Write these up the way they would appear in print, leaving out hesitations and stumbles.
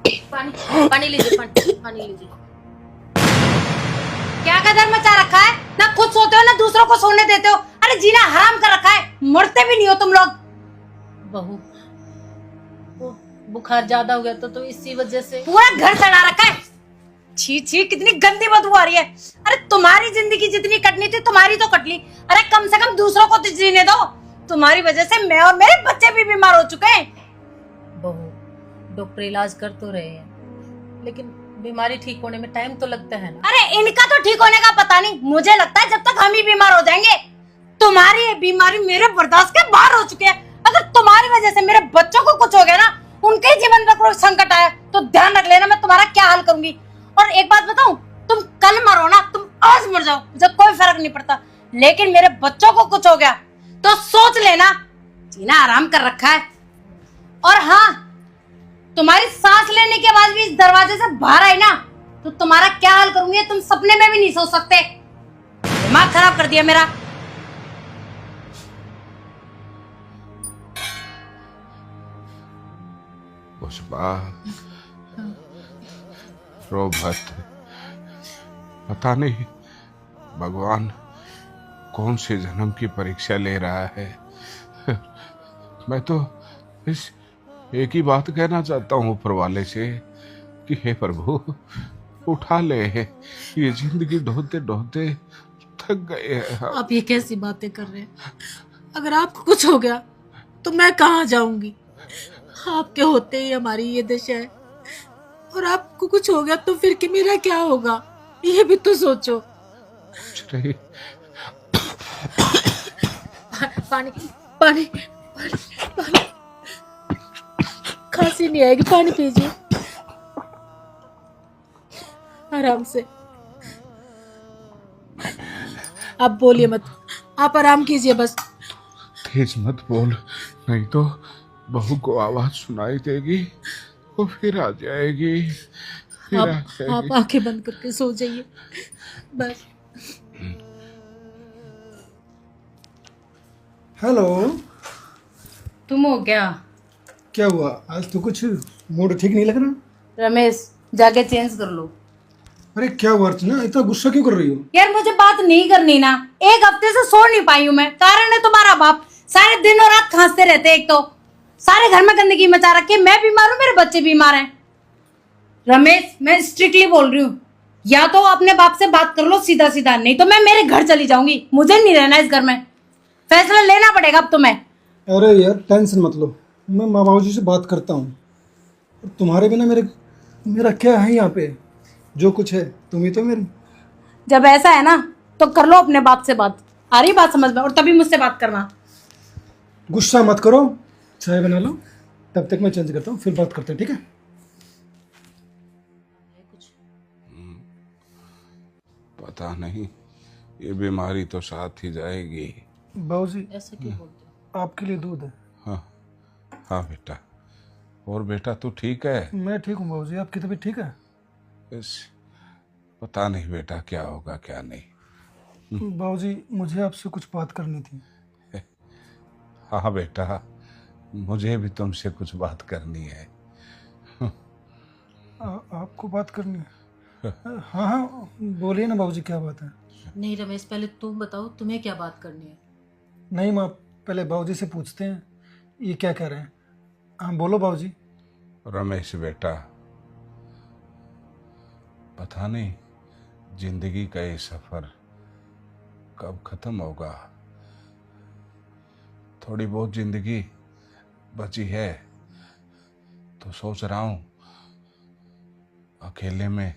पानी पानी लीजिए, पानी लीजिए। क्या कदर मचा रखा है, ना खुद सोते हो ना दूसरों को सोने देते हो। अरे जीना हराम कर रखा है, मरते भी नहीं हो तुम लोग। बहू, वो बुखार ज्यादा हो गया तो इसी वजह से पूरा घर सड़ा रखा है। छी छी, कितनी गंदी बदबू आ रही है। अरे तुम्हारी जिंदगी जितनी कटनी थी तुम्हारी तो कट ली, अरे कम से कम दूसरों को तो जीने दो। तुम्हारी वजह से मैं और मेरे बच्चे भी बीमार हो चुके हैं। बहू, डॉक्टर इलाज कर तो रहे हैं, लेकिन बीमारी ठीक होने में टाइम तो लगता है ना। अरे इनका तो ठीक होने का पता नहीं, मुझे लगता है जब तक हम ही बीमार हो जाएंगे। तुम्हारी ये बीमारी मेरे बर्दाश्त के बाहर हो चुकी है। अगर तुम्हारी वजह से मेरे बच्चों को कुछ हो गया ना, उनके जीवन में कोई संकट आया तो ध्यान रख लेना मैं तुम्हारा क्या हाल करूंगी। और एक बात बताऊं, तुम कल मरो ना, तुम आज मर जाओ, मुझे कोई फर्क नहीं पड़ता, लेकिन मेरे बच्चों को कुछ हो गया तो सोच लेना जीना आराम कर रखा है। और हाँ, तुम्हारी सांस लेने के बाद भी इस दरवाजे से बाहर आई ना तो तुम्हारा क्या हाल करूंगी तुम सपने में भी नहीं सोच सकते। दिमाग खराब कर दिया मेरा। पुष्पा, रो मत। पता नहीं भगवान कौन से जन्म की परीक्षा ले रहा है। मैं तो इस एक ही बात कहना चाहता हूँ ऊपर वाले से कि हे प्रभु उठा ले, ये जिंदगी ढोते ढोते थक गए हैं। आप ये कैसी बातें कर रहे हैं? अगर आपको कुछ हो गया तो मैं कहाँ जाऊंगी? आपके होते ही हमारी ये दशा है, और आपको कुछ हो गया तो फिर कि मेरा क्या होगा, ये भी तो सोचो। कुछ नहीं। पानी पानी पानी पानी, खांसी नहीं आएगी, पानी पीजिए आराम से। आप बोलिए मत, आप आराम कीजिए बस। तेज मत बोल, नहीं तो बहू को आवाज सुनाई देगी, वो फिर आ जाएगी, फिर आ आप जाएगी। आंखें बंद करके सो जाइए बस। हेलो। तुम हो क्या? क्या हुआ आज? तो कुछ मूड ठीक नहीं लग रहा। रमेश, जाके चेंज कर लो। अरे क्या हुआ अर्चना, इतना गुस्सा क्यों कर रही हो? यार मुझे बात नहीं करनी ना, एक हफ्ते से सो नहीं पाई हूँ मैं। कारण है तुम्हारा बाप, सारे दिन और रात खांसते रहते। एक तो सारे घर में गंदगी मचा रखी है, मैं बीमार हूँ, मेरे बच्चे बीमार हैं। रमेश, मैं स्ट्रिक्टली बोल रही हूँ, या तो अपने बाप से बात कर लो सीधा सीधा, नहीं तो मैं मेरे घर चली जाऊंगी। मुझे नहीं रहना इस घर में, फैसला लेना पड़ेगा अब तुम्हें। अरे यार टेंशन मत लो, मैं माँ बाबू जी से बात करता हूँ। तुम्हारे बिना मेरा क्या है यहाँ पे? जो कुछ है तुम ही तो मेरी। जब ऐसा है ना तो कर लो अपने बाप से बात। आ रही बात समझ में? और तभी मुझसे बात करना। गुस्सा मत करो, चाय बना लो, तब तक मैं चेंज करता हूँ, फिर बात करते हैं, ठीक है? पता नहीं, ये बीमारी तो साथ ही जाएगी। बाबू जी ऐसा क्यों बोलते हो? आपके लिए दूध है। हाँ हाँ बेटा। और बेटा तू ठीक है? मैं ठीक हूँ बाबू जी, आपकी तबीयत ठीक है? बस पता नहीं बेटा क्या होगा क्या नहीं। बाबू जी मुझे आपसे कुछ बात करनी थी। हाँ बेटा, मुझे भी तुमसे कुछ बात करनी है। आपको बात करनी है? हाँ हाँ बोलिए ना बाबूजी, क्या बात है? नहीं रमेश, पहले तुम बताओ तुम्हें क्या बात करनी है। नहीं माँ, पहले बाबूजी से पूछते हैं ये क्या कह रहे हैं। हाँ बोलो बाबूजी। रमेश बेटा, पता नहीं जिंदगी का ये सफर कब खत्म होगा। थोड़ी बहुत जिंदगी बची है तो सोच रहा हूं अकेले में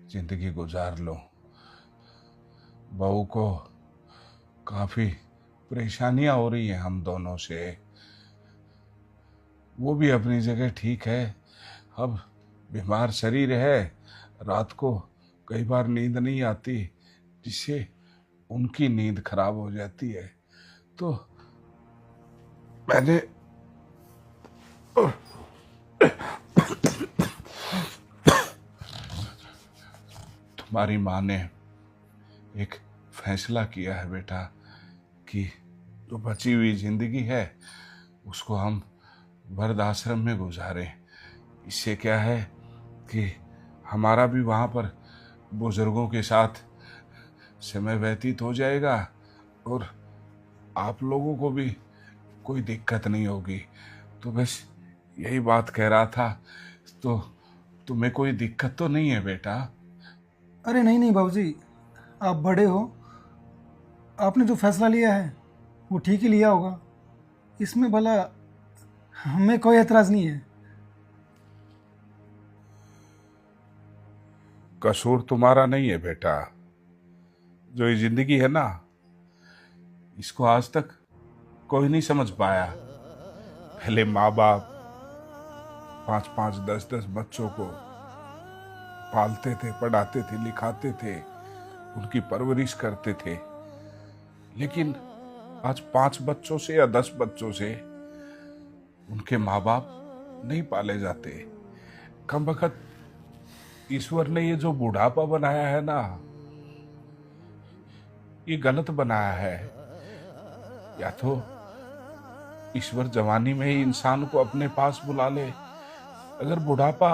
जिंदगी गुजार लो। बहू को काफी परेशानियां हो रही हैं हम दोनों से। वो भी अपनी जगह ठीक है, अब बीमार शरीर है, रात को कई बार नींद नहीं आती, जिससे उनकी नींद खराब हो जाती है। तो मैंने तुम्हारी माँ ने एक फैसला किया है बेटा कि जो बची हुई जिंदगी है उसको हम वृद्ध आश्रम में गुजारें। इससे क्या है कि हमारा भी वहाँ पर बुजुर्गों के साथ समय व्यतीत हो जाएगा और आप लोगों को भी कोई दिक्कत नहीं होगी। तो बस यही बात कह रहा था। तो तुम्हें कोई दिक्कत तो नहीं है बेटा? अरे नहीं नहीं बाबूजी, आप बड़े हो, आपने जो फैसला लिया है वो ठीक ही लिया होगा, इसमें भला हमें कोई एतराज़ नहीं है। कसूर तुम्हारा नहीं है बेटा। जो ये जिंदगी है ना, इसको आज तक कोई नहीं समझ पाया। पहले माँ बाप 5-5, 10-10 बच्चों को पालते थे, पढ़ाते थे, लिखाते थे, उनकी परवरिश करते थे। लेकिन आज 5 बच्चों से या 10 बच्चों से उनके माँ बाप नहीं पाले जाते। कम वक्त ईश्वर ने ये जो बुढ़ापा बनाया है ना, ये गलत बनाया है। या तो ईश्वर जवानी में ही इंसान को अपने पास बुला ले। अगर बुढ़ापा,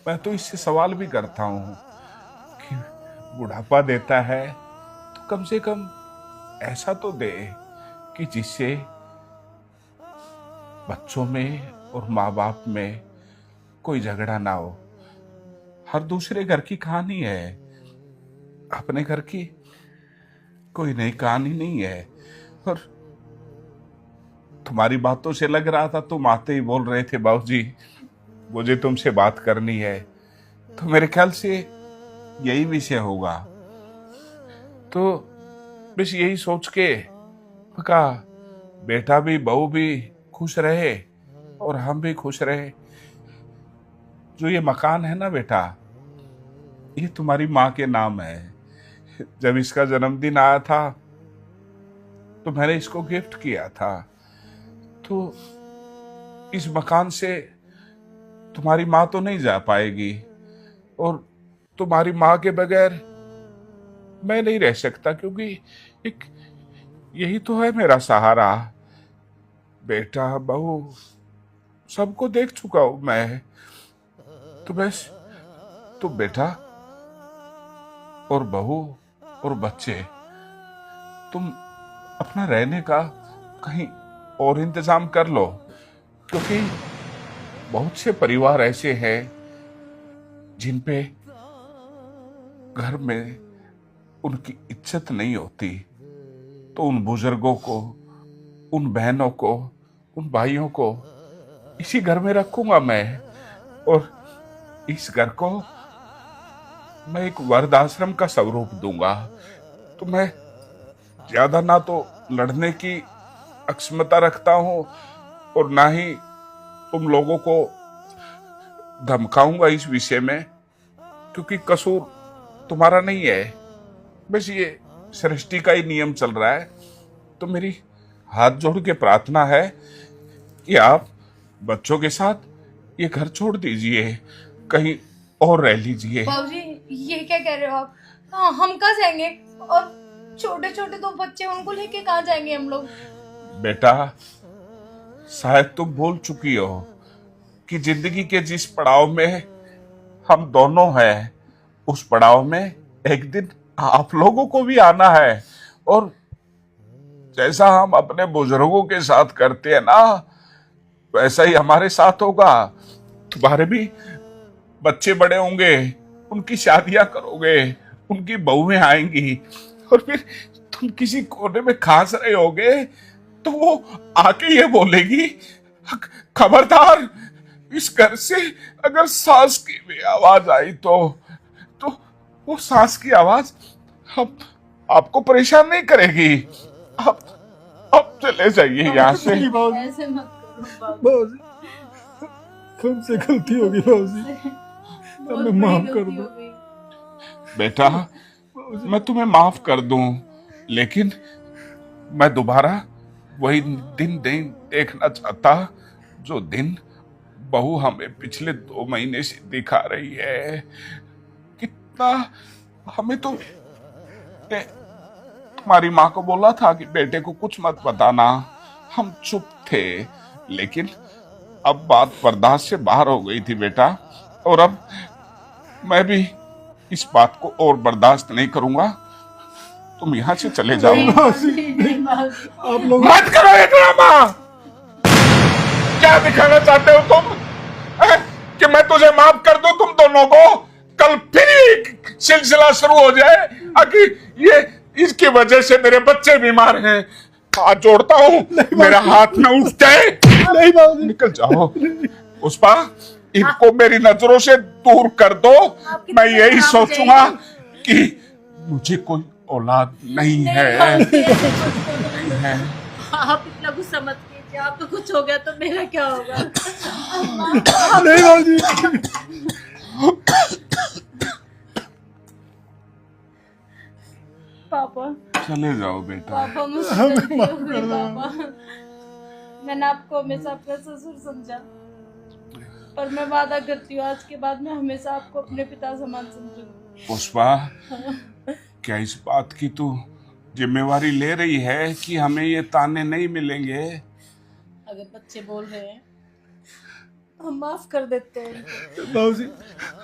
मैं तो इससे सवाल भी करता हूं कि बुढ़ापा देता है तो कम से कम ऐसा तो दे कि जिससे बच्चों में और माँ बाप में कोई झगड़ा ना हो। हर दूसरे घर की कहानी है, अपने घर की कोई नई कहानी नहीं है। और तुम्हारी बातों से लग रहा था, तुम आते ही बोल रहे थे बाबूजी मुझे तुमसे बात करनी है। तो मेरे ख्याल से यही विषय होगा। तो बस यही सोच के कहा बेटा भी बहू भी खुश रहे और हम भी खुश रहे। जो ये मकान है ना बेटा, ये तुम्हारी माँ के नाम है। जब इसका जन्मदिन आया था तो मैंने इसको गिफ्ट किया था। तो इस मकान से तुम्हारी माँ तो नहीं जा पाएगी और तुम्हारी माँ के बगैर मैं नहीं रह सकता, क्योंकि एक यही तो है मेरा सहारा। बेटा बहू सबको देख चुका हूं मैं। तो बस तो बेटा और बहू और बच्चे, तुम अपना रहने का कहीं और इंतजाम कर लो, क्योंकि बहुत से परिवार ऐसे हैं जिन पे घर में उनकी इज्जत नहीं होती। तो उन बुजुर्गों को, उन बहनों को, उन भाइयों को इसी घर में रखूंगा मैं। और इस घर को मैं एक वृद्धाश्रम का स्वरूप दूंगा। तो मैं ज्यादा ना तो लड़ने की अक्षमता रखता हूं और ना ही तुम लोगों को धमकाऊंगा इस विषय में, क्योंकि कसूर तुम्हारा नहीं है। बस ये सृष्टि का ही नियम चल रहा है। तो मेरी हाथ जोड़ के प्रार्थना है कि आप बच्चों के साथ ये घर छोड़ दीजिए, कहीं और रह लीजिए। बाबूजी ये क्या कह रहे हो आप? हाँ, हम कहाँ जाएंगे? और छोटे छोटे दो बच्चे, उनको लेके कहाँ जाएंगे हम लोग? बेटा शायद तुम भूल चुकी हो कि जिंदगी के जिस पड़ाव में हम दोनों हैं, उस पड़ाव में एक दिन आप लोगों को भी आना है। और जैसा हम अपने बुजुर्गों के साथ करते हैं ना, वैसा ही हमारे साथ होगा। तुम्हारे भी बच्चे बड़े होंगे, उनकी शादियां करोगे, उनकी बहुएं आएंगी, और फिर तुम किसी कोने में खास रहे होगे तो वो आके ये बोलेगी खबरदार, इस घर से अगर सांस की भी आवाज आई तो वो सांस की आवाज हम आपको परेशान नहीं करेगी। अब चले जाइए यहाँ से। ऐसे मत करो बाबूजी, हमसे गलती होगी बाबूजी, हमें माफ कर दो। बेटा मैं तुम्हें माफ कर दूं, लेकिन मैं दोबारा वही दिन नहीं देखना चाहता जो दिन बहू हमें पिछले 2 महीने से दिखा रही है। कितना हमें तो तुम्हारी माँ को बोला था कि बेटे को कुछ मत बताना, हम चुप थे। लेकिन अब बात बर्दाश्त से बाहर हो गई थी बेटा, और अब मैं भी इस बात को और बर्दाश्त नहीं करूंगा। तुम यहाँ से चले जाओ। आप लोग मत करो ये ड्रामा। क्या दिखाना चाहते हो तुम? कि मैं तुझे माफ कर दूं तुम दोनों को? कल फिर एक सिलसिला शुरू हो जाए कि ये इसकी वजह से मेरे बच्चे बीमार हैं। हाथ जोड़ता हूँ, मेरा हाथ न उठ जाए। नहीं बाबूजी, निकल जाओ। पुष्पा, इनको मेरी नजरों से दूर कर दो। मैं यही सोचूंगा कि मुझे कोई औलाद नहीं है। आप इतना गुस्सा मत कीजिए, आपको कुछ हो गया तो मेरा क्या होगा? नहीं बाबूजी। पापा, चले जाओ बेटा। पापा मुझसे गलती हो गई पापा। मैंने आपको हमेशा अपना ससुर समझा, पर मैं वादा करती हूँ आज के बाद मैं हमेशा आपको अपने पिता समान समझूंगी। पुष्पा, क्या इस बात की तू जिम्मेवारी ले रही है कि हमें ये ताने नहीं मिलेंगे? अगर बच्चे बोल रहे हैं हम माफ कर देते हैं। बाबूजी,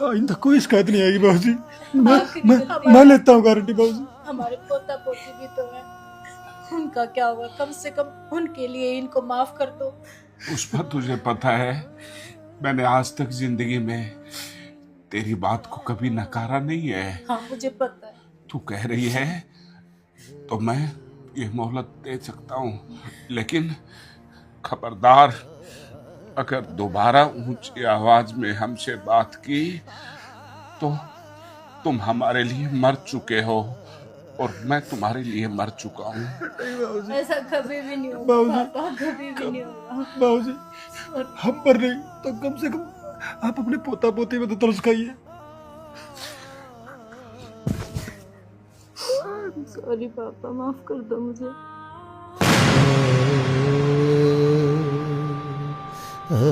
आइंदा कोई शिकायत नहीं आएगी बाबूजी। मैं लेता हूँ गारंटी बाबूजी। हमारे पोता पोती भी तो है, उनका क्या होगा? कम से कम उनके लिए इनको माफ कर दो। पुष्पा, तुझे पता है मैंने आज तक जिंदगी में तेरी बात को कभी नकारा नहीं है। हाँ मुझे पता है। तू कह रही है तो मैं ये मोहलत दे सकता हूँ, लेकिन खबरदार, अगर दोबारा ऊंची आवाज में हमसे बात की तो तुम हमारे लिए मर चुके हो और मैं तुम्हारे लिए मर चुका हूँ। ऐसा कभी भी नहीं होगा बाबूजी, पापा, कभी भी नहीं होगा। बाबूजी, हम पर नहीं तो कम से कम आप अपने पोता पोती में तो तरस खाइए। सॉरी पापा, माफ कर दो मुझे। ah